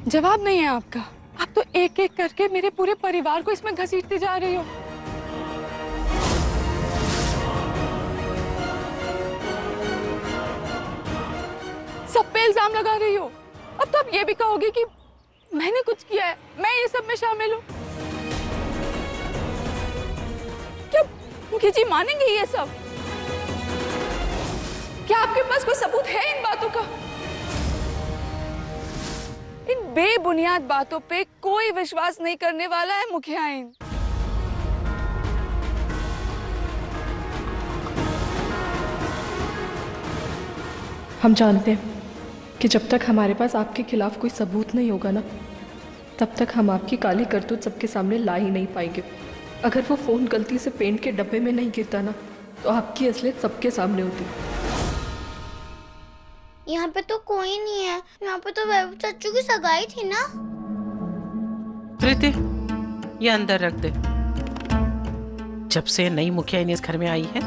जवाब नहीं है आपका। आप तो एक एक करके मेरे पूरे परिवार को इसमें घसीटते जा रही हो। सब पे इल्जाम लगा रही हो। अब तो आप ये भी कहोगे कि मैंने कुछ किया है, मैं ये सब में शामिल हूँ। क्या मुखी जी मानेंगे ये सब? क्या आपके पास कोई सबूत है इन बातों का? इन बेबुनियाद बातों पे कोई विश्वास नहीं करने वाला है मुखियाइन। हम जानते हैं कि जब तक हमारे पास आपके खिलाफ कोई सबूत नहीं होगा ना, तब तक हम आपकी काली करतूत सबके सामने ला ही नहीं पाएंगे। अगर वो फ़ोन गलती से पेंट के डब्बे में नहीं गिरता ना, तो आपकी असलियत सबके सामने होती। यहाँ पे तो कोई नहीं है। यहाँ पे तो वैभव चाचू की सगाई थी ना। प्रीति, ये अंदर रख दे। जब से नई मुखिया इस घर में आई है,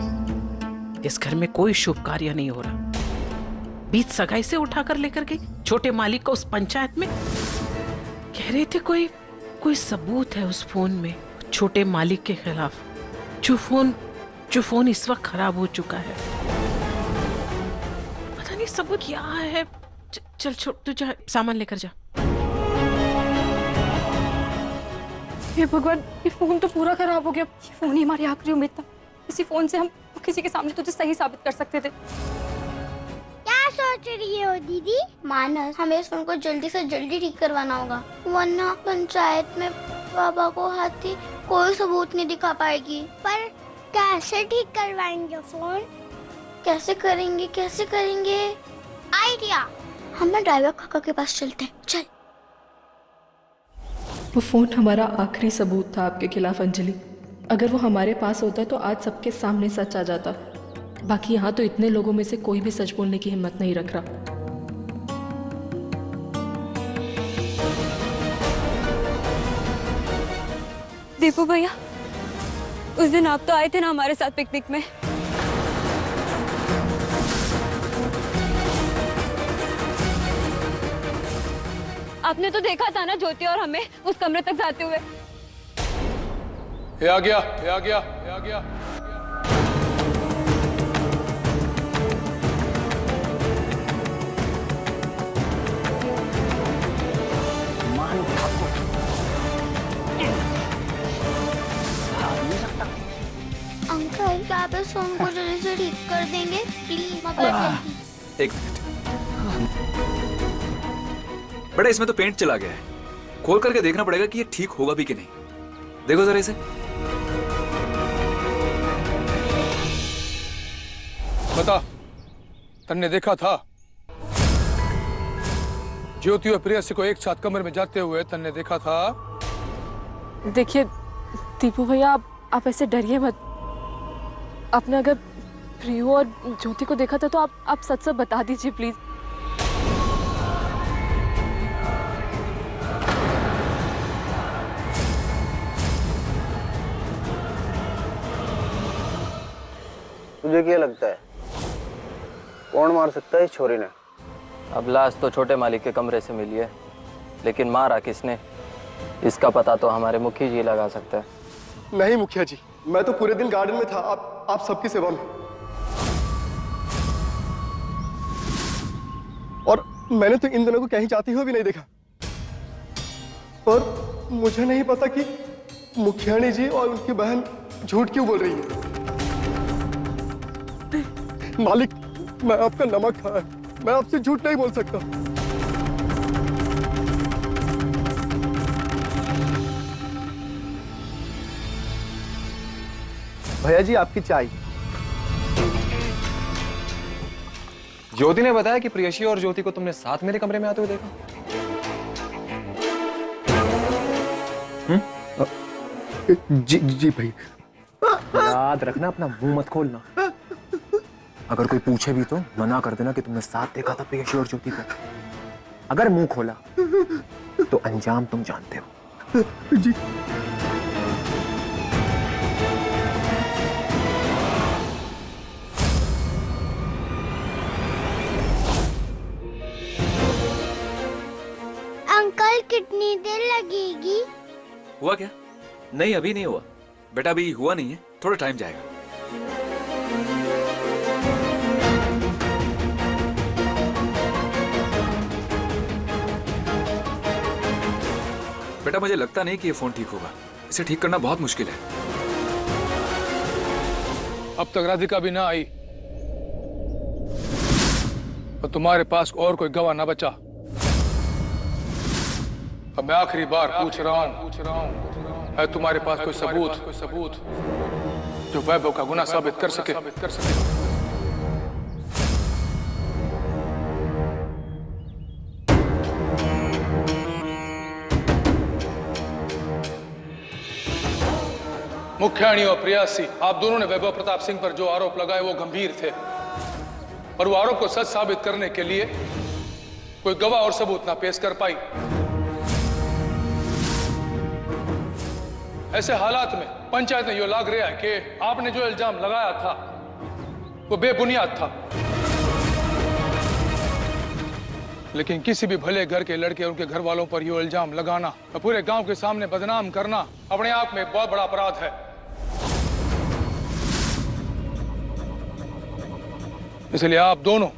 इस घर में कोई शुभ कार्य नहीं हो रहा। बीच सगाई से उठाकर लेकर गई छोटे मालिक को उस पंचायत में। कह रहे थे कोई सबूत है उस फोन में छोटे मालिक के खिलाफ, जो फोन इस वक्त खराब हो चुका है। पता नहीं सबूत क्या है। चल छोड़, तू जा सामान लेकर जा। हे भगवान, ये फोन तो पूरा खराब हो गया। ये फोन ही हमारी आखिरी उम्मीद था। इसी फोन से हम किसी के सामने तुझे सही साबित कर सकते थे। क्या सोच रही हो दीदी? मानस, हमें इस फोन को जल्दी से जल्दी ठीक करवाना होगा, वरना पंचायत में बाबा को हाथी कोई सबूत नहीं दिखा पाएगी। पर कैसे ठीक करवाएंगे फोन? कैसे करेंगे? आइडिया, हम ना ड्राइवर काका के पास चलते हैं। चल। वो फ़ोन हमारा आखिरी सबूत था आपके खिलाफ अंजलि। अगर वो हमारे पास होता तो आज सबके सामने सच आ जाता। बाकी यहाँ तो इतने लोगों में से कोई भी सच बोलने की हिम्मत नहीं रख रहा। दीपू भैया, उस दिन आप तो आए थे ना हमारे साथ पिकनिक में। आपने तो देखा था ना ज्योति और हमें उस कमरे तक जाते हुए। ये आ गया। अंकल, क्या आप इस फोन को जल्दी से ठीक कर देंगे प्लीज? मगर जल्दी। एक मिनट बेटा, इसमें तो पेंट चला गया है। खोल करके देखना पड़ेगा कि ये ठीक होगा भी कि नहीं। देखो जरा इसे। बता, तन्ने देखा था ज्योति और प्रेयसी को एक साथ कमरे में जाते हुए? तन्ने देखा था? देखिए दीपू भैया, आप ऐसे डरिए मत। आपने अगर प्रियो और ज्योति को देखा था तो आप सच बता दीजिए प्लीज। तुझे क्या लगता है कौन मार सकता है इस छोरी ने? अब लाश तो छोटे मालिक के कमरे से मिली है, लेकिन मारा किसने इसका पता तो हमारे मुखी जी लगा सकता है। नहीं मुखिया जी, मैं तो पूरे दिन गार्डन में था, आप सबकी सेवा में। और मैंने तो इन दोनों को कहीं जाते हुए भी नहीं देखा। और मुझे नहीं पता कि मुखियाणी जी और उनकी बहन झूठ क्यों बोल रही है। मालिक, मैं आपका नमक खाया, मैं आपसे झूठ नहीं बोल सकता। भैया जी, आपकी चाय। ज्योति ने बताया कि प्रियशी और ज्योति को तुमने साथ मेरे कमरे में आते हुए देखा। जी भैया। याद रखना, अपना मुंह मत खोलना। अगर कोई पूछे भी तो मना कर देना कि तुमने साथ देखा था प्रियशी और ज्योति को। अगर मुंह खोला तो अंजाम तुम जानते हो। जी। अंकल, कितनी देर लगेगी? हुआ क्या? नहीं, अभी नहीं हुआ बेटा, अभी हुआ नहीं है, थोड़ा टाइम जाएगा। बेटा मुझे लगता नहीं कि ये फोन ठीक होगा, इसे ठीक करना बहुत मुश्किल है। अब तक राधिका भी ना आई और तुम्हारे पास और कोई गवाह ना बचा। अब मैं आखिरी बार पूछ रहा हूं, है तुम्हारे पास कोई सबूत जो वैभव का गुनाह साबित कर सके? मुख्याणी और प्रियासी, आप दोनों ने वैभव प्रताप सिंह पर जो आरोप लगाए वो गंभीर थे, और वो आरोप को सच साबित करने के लिए कोई गवाह और सबूत ना पेश कर पाई। ऐसे हालात में पंचायत ने यो लाग रहा है कि आपने जो इल्जाम लगाया था वो बेबुनियाद था, लेकिन किसी भी भले घर के लड़के और उनके घर वालों पर यो इल्जाम लगाना और पूरे गांव के सामने बदनाम करना अपने आप में एक बहुत बड़ा अपराध है। इसलिए आप दोनों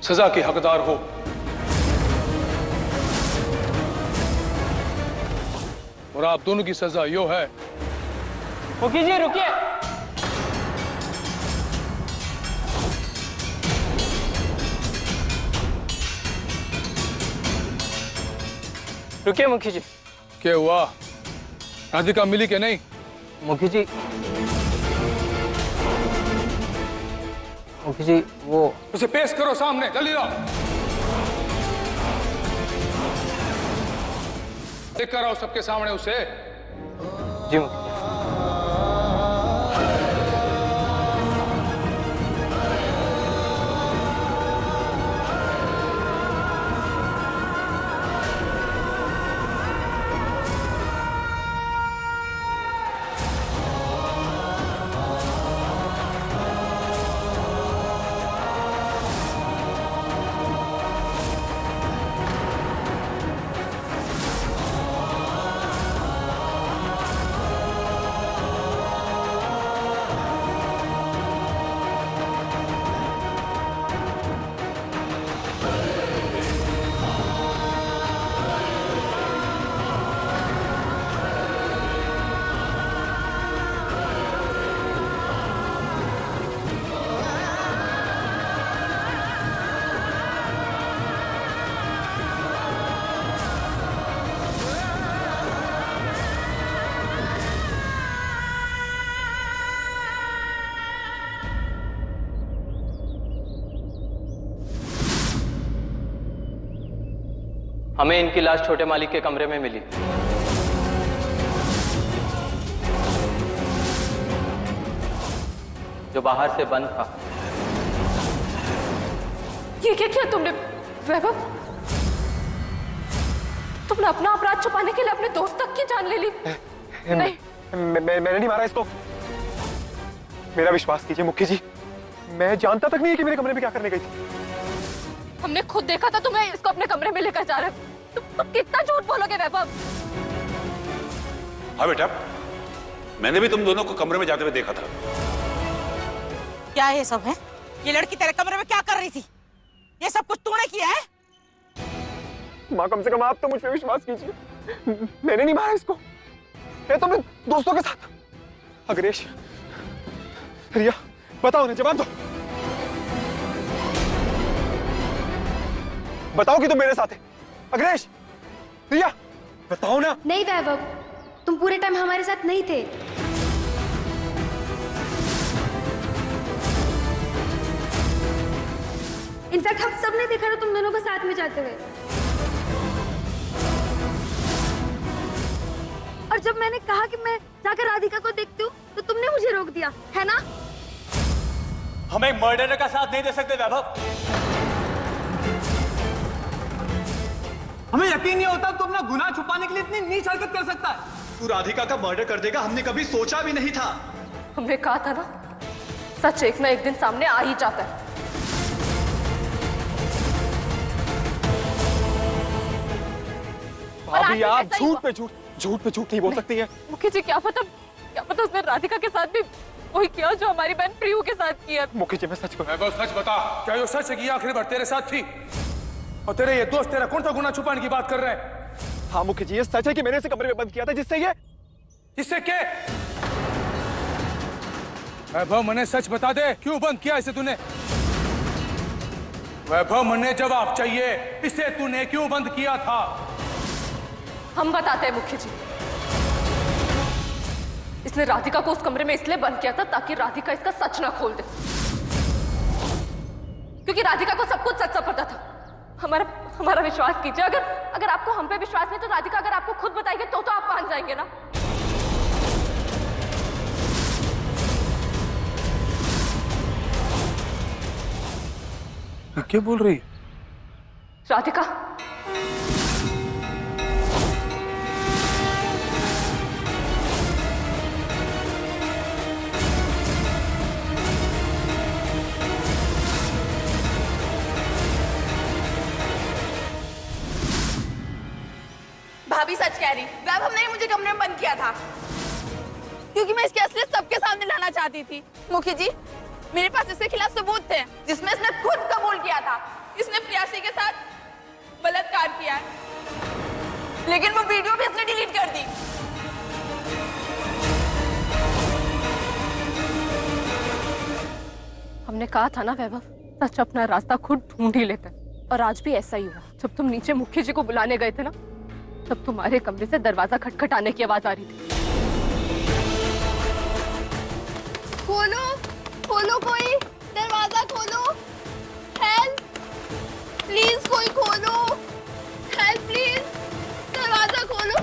सजा के हकदार हो। और आप दोनों की सजा यो है। मुखी जी रुकिए। रुकिए मुखी जी। क्या हुआ? राधिका मिली कि नहीं? मुखी जी वो उसे पेश करो सामने, जल्दी आओ। लेकर आओ सबके सामने उसे। जी मुखी। हमें इनकी लाश छोटे मालिक के कमरे में मिली। जो बाहर से बंद था। ये क्या किया तुमने वैभव? तुमने अपना अपराध छुपाने के लिए अपने दोस्त तक की जान ले ली। नहीं, मैंने नहीं मारा इसको। मेरा विश्वास कीजिए मुखी जी, मैं जानता तक नहीं कि मेरे कमरे में क्या करने गई थी। हमने खुद देखा था तुम्हें इसको अपने कमरे में लेकर जा रहे। तुम कितना झूठ बोलोगे वैभव? हाँ बेटा, मैंने भी तुम दोनों को कमरे में जाते हुए देखा था। क्या ये सब है? ये लड़की तेरे कमरे में क्या कर रही थी? ये सब कुछ तूने किया है? माँ कम से कम आप तो मुझ पे विश्वास कीजिए, मैंने नहीं मारा इसको। मैं तो अपने दोस्तों के साथ। अग्रेश, रिया, बताओ ना, जवाब दो। बताओ कि तुम मेरे साथ है। अग्रेश, रिया, बताओ ना। नहीं वैभव, तुम पूरे टाइम हमारे साथ नहीं थे। इनफैक्ट हम सब ने देखा था तुम दोनों को साथ में जाते हुए। और जब मैंने कहा कि मैं जाकर राधिका को देखती हूँ तो तुमने मुझे रोक दिया, है ना? हम एक मर्डरर का साथ नहीं दे सकते वैभव। हमें यकीन नहीं होता तू अपना गुनाह छुपाने के लिए इतनी नीच हरकत कर सकता है। तू राधिका का मर्डर कर देगा, हमने कभी सोचा भी नहीं था। हमने कहा था ना, सच एक ना एक दिन सामने आ ही जाता है। भाभी आप झूठ पे झूठ नहीं बोल सकती है। मुखी जी क्या पता उसने राधिका के साथ भी वही किया जो हमारी बहन प्रियू के साथ किया। मुखी जी मैं सच कहूं। वैभव सच बता, क्या ये सच है कि आखिरी बार तेरे साथ थी और तेरे ये दोस्त तेरा कौन सा गुनाह छुपाने की बात कर रहे हैं? हाँ मुखी जी ये सच है कि मैंने इसे कमरे में बंद किया था जिससे क्या? वैभव मने सच बता दे, क्यों बंद किया इसे तूने? वैभव मने जवाब चाहिए, इसे तूने क्यों बंद किया था? हम बताते हैं मुखी जी। इसने राधिका को उस कमरे में इसलिए बंद किया था ताकि राधिका इसका सच ना खोल दे, क्योंकि राधिका को सब कुछ सच पता था। हमारा विश्वास कीजिए, अगर आपको हम पे विश्वास नहीं तो राधिका अगर आपको खुद बताएगी तो आप मान जाएंगे ना। क्या बोल रही है राधिका? भाभी सच कह रही, वैभव ने ही मुझे कमरे में बंद किया था क्योंकि मैं इसकी असलियत सबके सामने लाना चाहती थी। मुखी जी मेरे पास इसके खिलाफ सबूत थे जिसमें इसने खुद कबूल किया था इसने प्रियासी के साथ बलात्कार किया है, लेकिन वो वीडियो भी इसने डिलीट कर दी। हमने कहा था ना वैभव, सच अपना रास्ता खुद ढूंढ ही लेता है। और आज भी ऐसा ही हुआ। जब तुम नीचे मुखी जी को बुलाने गए थे ना, तब तुम्हारे कमरे से दरवाजा खटखटाने की आवाज आ रही थी। खोलो कोई, दरवाजा खोलो, हेल्प प्लीज, कोई खोलो, हेल्प प्लीज, दरवाजा खोलो।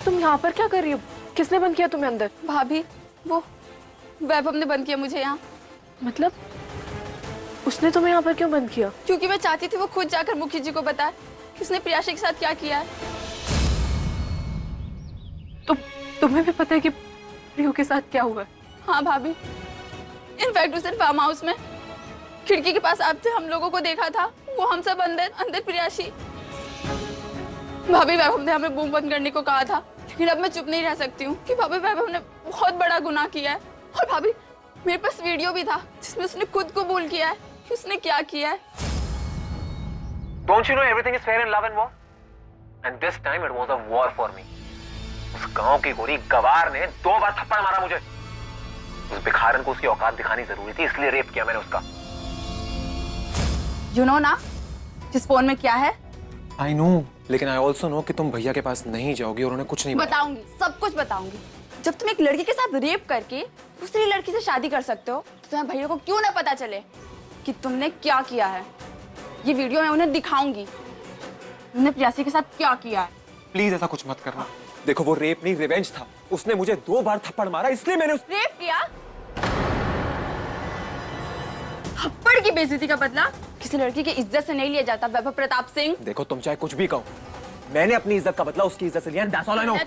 तुम यहाँ पर क्या कर रही हो? किसने बंद किया तुम्हें अंदर? भाभी वो वैभव ने बंद किया मुझे यहाँ। मतलब उसने तुम्हें यहाँ पर क्यों बंद किया? क्योंकि मैं चाहती थी वो खुद जाकर मुखी जी को बताए कि उसने प्रियाशी के साथ क्या किया है। तो तुम्हें भी पता है कि प्रियू के साथ क्या हुआ है? हाँ भाभी, इनफैक्ट उस दिन फार्म हाउस में खिड़की के पास आपसे हम लोगों को देखा था, वो हम सब अंदर प्रियाशी। भाभी वैभव ने हमें बूम बंद करने को कहा था, लेकिन अब मैं चुप नहीं रह सकती हूँ कि भाभी वैभव ने बहुत बड़ा गुनाह किया है। और भाभी मेरे पास वीडियो भी था जिसमें उसने खुद कबूल किया है कि उसने क्या किया है। Don't you know everything is fair in love and war? And this time it was a war for me. उस गांव की गोरी गवार ने 2 बार थप्पड़ मारा मुझे। उस भिखारन को उसकी औकात दिखानी जरूरी थी, इसलिए रेप किया मैंने उसका। You know ना जिस फोन में क्या है? I know, लेकिन I also know कि तुम भैया के पास नहीं जाओगी और उन्हें कुछ नहीं बताऊंगी, सब कुछ बताऊंगी। जब तुम एक लड़की के साथ रेप करके दूसरी लड़की से शादी कर सकते हो, तो तुम्हारे भैया को क्यों ना पता चले कि तुमने क्या किया है। ये वीडियो मैं उन्हें दिखाऊंगी, तुमने प्रियासी के साथ क्या किया है। प्लीज ऐसा कुछ मत करना। देखो वो रेप नहीं रिवेंज था। उसने मुझे 2 बार थप्पड़ मारा, इसलिए मैंने रेप किया। थप्पड़ की बेइज्जती का बदला किसी लड़की की इज्जत से नहीं लिया जाता वैभव प्रताप सिंह। देखो तुम चाहे कुछ भी कहो, मैंने अपनी इज्जत का बदला उसकी इज्जत से लिया। That's all I know।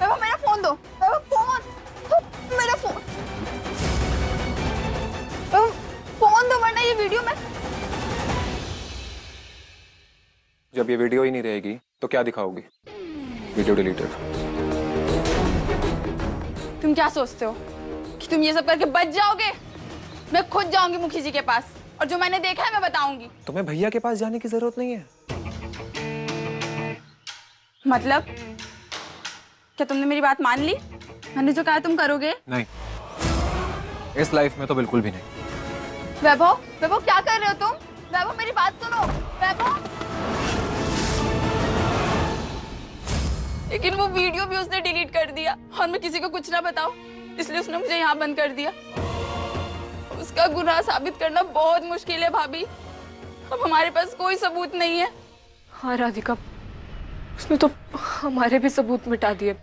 वैभव मेरा फोन दो, वैभव फोन, मेरा फोन, फोन दो वरना ये वीडियो में। जब ये वीडियो ही नहीं रहेगी तो क्या दिखाओगी? Video deleted. तुम क्या सोचते हो कि तुम ये सब करके बच जाओगे? मैं खुद जाऊंगी मुखी जी के पास और जो मैंने देखा है मैं बताऊंगी। तुम्हें भैया के पास जाने की जरूरत नहीं है। मतलब क्या तुमने मेरी बात मान ली? मैंने जो कहा तुम करोगे? नहीं, इस लाइफ में तो बिल्कुल भी नहीं। वैभव क्या कर रहे हो तुम? वैभव मेरी बात सुनो। वैभव, लेकिन वो वीडियो भी उसने डिलीट कर दिया और मैं किसी को कुछ ना बताऊं, इसलिए उसने मुझे यहाँ बंद कर दिया। उसका गुनाह साबित करना बहुत मुश्किल है भाभी। अब हमारे पास कोई सबूत नहीं है। हाँ राधिका, उसने तो हमारे भी सबूत मिटा दिए।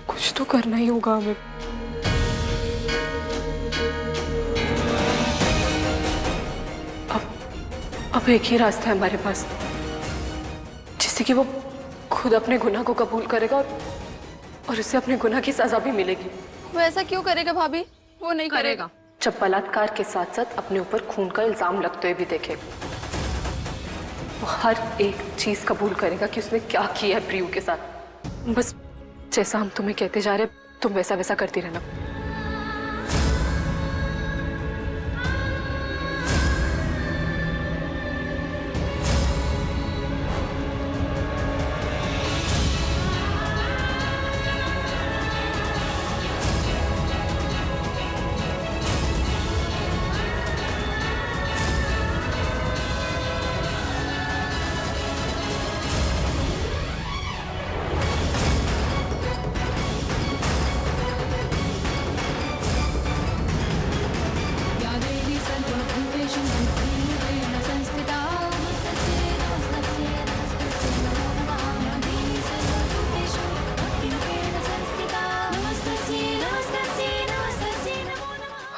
कुछ तो करना ही होगा हमें। अब एक ही रास्ता है हमारे पास, जिससे कि वो खुद अपने गुनाह को कबूल करेगा और उसे अपने गुनाह की सजा भी मिलेगी। वो ऐसा क्यों करेगा भाभी? वो नहीं करेगा। जब बलात्कार के साथ साथ अपने ऊपर खून का इल्जाम लगते हुए भी देखेगा, वो हर एक चीज कबूल करेगा कि उसने क्या किया है प्रियू के साथ। बस जैसा हम तुम्हें कहते जा रहे तुम वैसा वैसा करती रहना।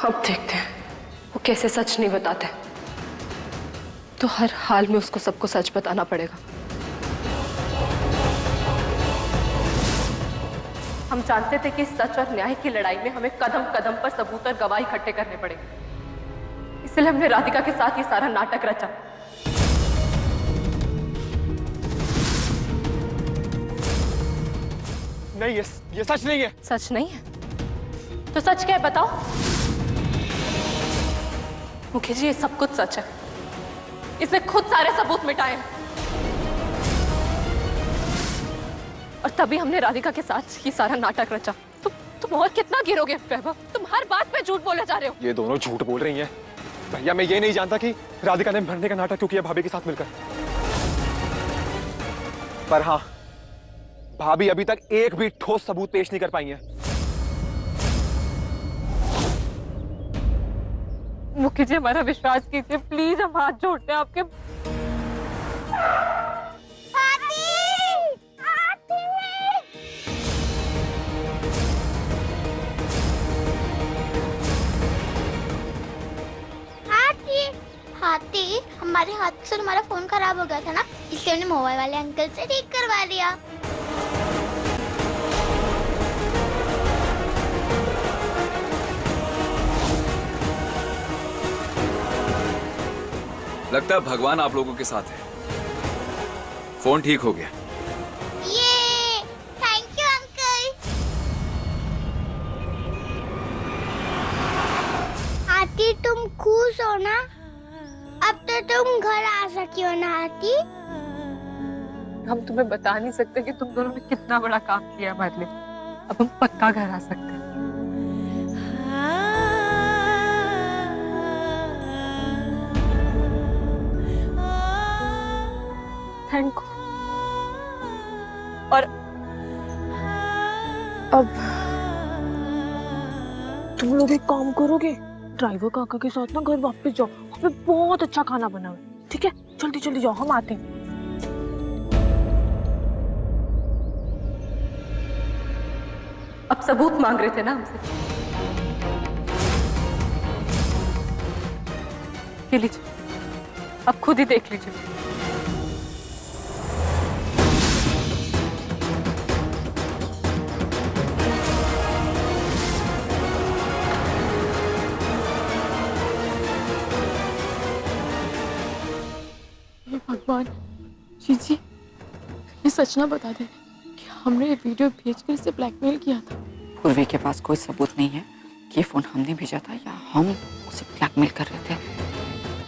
अब देखते हैं वो कैसे सच नहीं बताते, तो हर हाल में उसको सबको सच बताना पड़ेगा। हम जानते थे कि सच और न्याय की लड़ाई में हमें कदम कदम पर सबूत और गवाह इकट्ठे करने पड़ेंगे, इसलिए हमने राधिका के साथ ये सारा नाटक रचा। नहीं, ये सच नहीं है। सच नहीं है तो सच क्या है बताओ। मुखी जी, ये सब कुछ सच है। इसने खुद सारे सबूत मिटाए हैं और तभी हमने राधिका के साथ ये सारा नाटक रचा। तुम और कितना गिरोगे वैभव? तुम हर बात पे झूठ बोले जा रहे हो। ये दोनों झूठ बोल रही हैं। भैया, मैं ये नहीं जानता कि राधिका ने मरने का नाटक क्यों किया भाभी के साथ मिलकर। पर हाँ, भाभी अभी तक एक भी ठोस सबूत पेश नहीं कर पाई है। मुखी जी, हमारा विश्वास कीजिए प्लीज, हम हाथ जोड़ते हैं आपके। हाथी, हमारे हाथ से हमारा फोन खराब हो गया था ना, इसलिए हमने मोबाइल वाले अंकल से ठीक करवा लिया। लगता है भगवान आप लोगों के साथ है। फोन ठीक हो गया। ये थैंक यू अंकल। हाथी, तुम खुश हो ना? अब तो तुम घर आ सकी हो ना हाथी? हम तुम्हें बता नहीं सकते कि तुम दोनों ने कितना बड़ा काम किया हमारे लिए। अब हम पक्का घर आ सकते हैं। Thank you. और अब तुम लोग एक काम करोगे, ड्राइवर काका के साथ ना घर वापस जाओ, वहाँ पे बहुत अच्छा खाना बना हुआ है, ठीक है? जल्दी जल्दी जाओ, हम आते हैं। अब सबूत मांग रहे थे ना हमसे, ये लीजिए, अब खुद ही देख लीजिए। भगवान जी, ये सच ना बता दे कि हमने ये वीडियो भेजकर इसे ब्लैकमेल किया था। पूर्वी के पास कोई सबूत नहीं है कि ये फोन हमने भेजा था या हम उसे ब्लैकमेल कर रहे थे,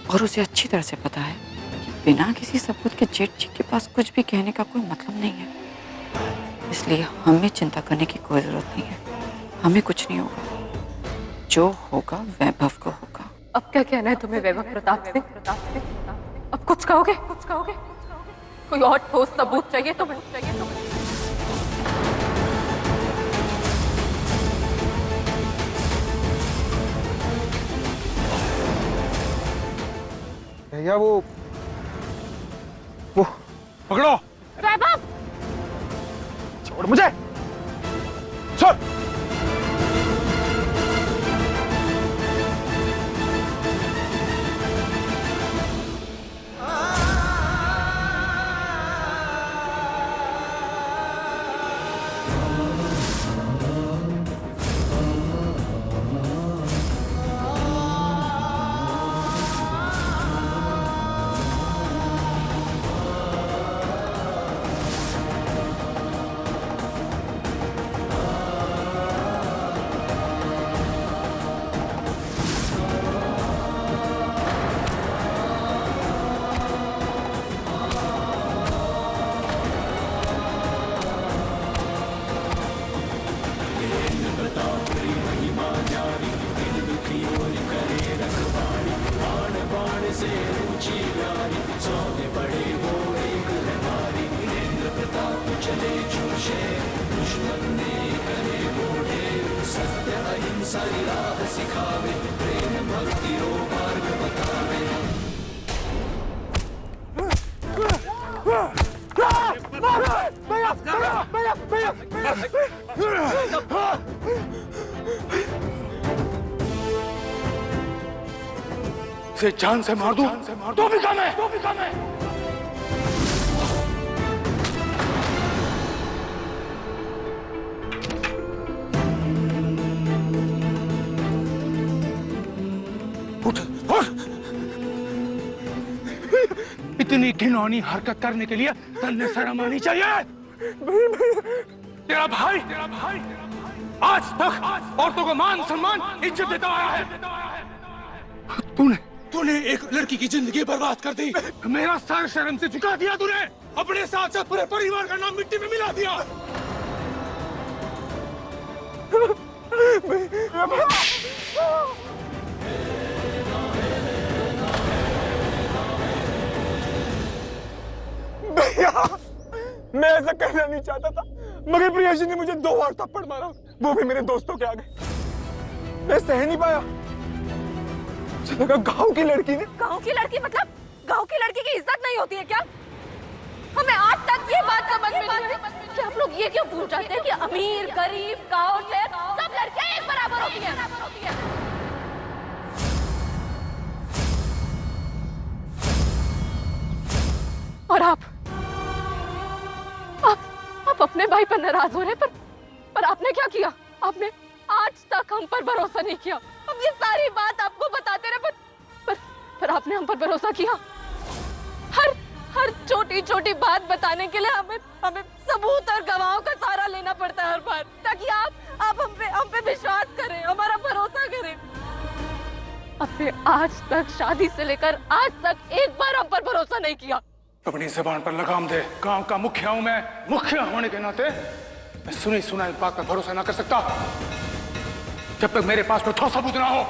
और उसे अच्छी तरह से पता है कि बिना किसी सबूत के जेठ जी के पास कुछ भी कहने का कोई मतलब नहीं है। इसलिए हमें चिंता करने की कोई जरूरत नहीं है। हमें कुछ नहीं होगा, जो होगा वैभव को होगा। अब क्या कहना है तुम्हें वैभव प्रताप सिंह? अब कुछ कहोगे? कोई और ठोस सबूत चाहिए तुम्हें? भैया, वो पकड़ो। वैभव, छोड़ मुझे, छोड़। इसे जान से मार दूं तो भी कम है। उठ। इतनी घिनौनी हरकत करने के लिए तन्ने शर्म आनी चाहिए। तेरा भाई आज तक औरतों को मान सम्मान इज्जत देता आया है। तूने एक लड़की की जिंदगी बर्बाद कर दी। मेरा सर शर्म से झुका दिया तूने। अपने साथ साथ पूरे परिवार का नाम मिट्टी में मिला दिया। भैया, मैं ऐसा करना नहीं चाहता था, मगर प्रियशी ने मुझे 2 बार थप्पड़ मारा, वो भी मेरे दोस्तों के आगे। मैं सह नहीं पाया। मुझे लगा गांव की लड़की ने। गांव की लड़की मतलब गांव की लड़की की इज्जत नहीं होती है क्या? हमें आज तक ये बात समझ में नहीं आई कि आप लोग ये क्यों भूल जाते हैं कि अमीर, गरीब, गांव से सब लड़कियां एक बराबर होती हैं। और आप अपने भाई पर नाराज हो रहे, पर आपने क्या किया? आपने आज तक हम पर भरोसा नहीं किया। हम ये सारी बात आपको बताते रहे, पर आपने हम पर भरोसा किया। हर छोटी छोटी बात बताने के लिए हमें सबूत और गवाहों का सहारा लेना पड़ता है हर बार, ताकि आप हम पे विश्वास करें, हमारा भरोसा करें। आपने आज तक शादी से लेकर आज तक एक बार हम पर भरोसा नहीं किया। अपनी जबान पर लगाम दे। गांव का मुखिया हूं मैं। मुखिया होने के नाते मैं सुनी सुनाई बात पर भरोसा ना कर सकता जब तक मेरे पास कोई ठोस सबूत ना हो।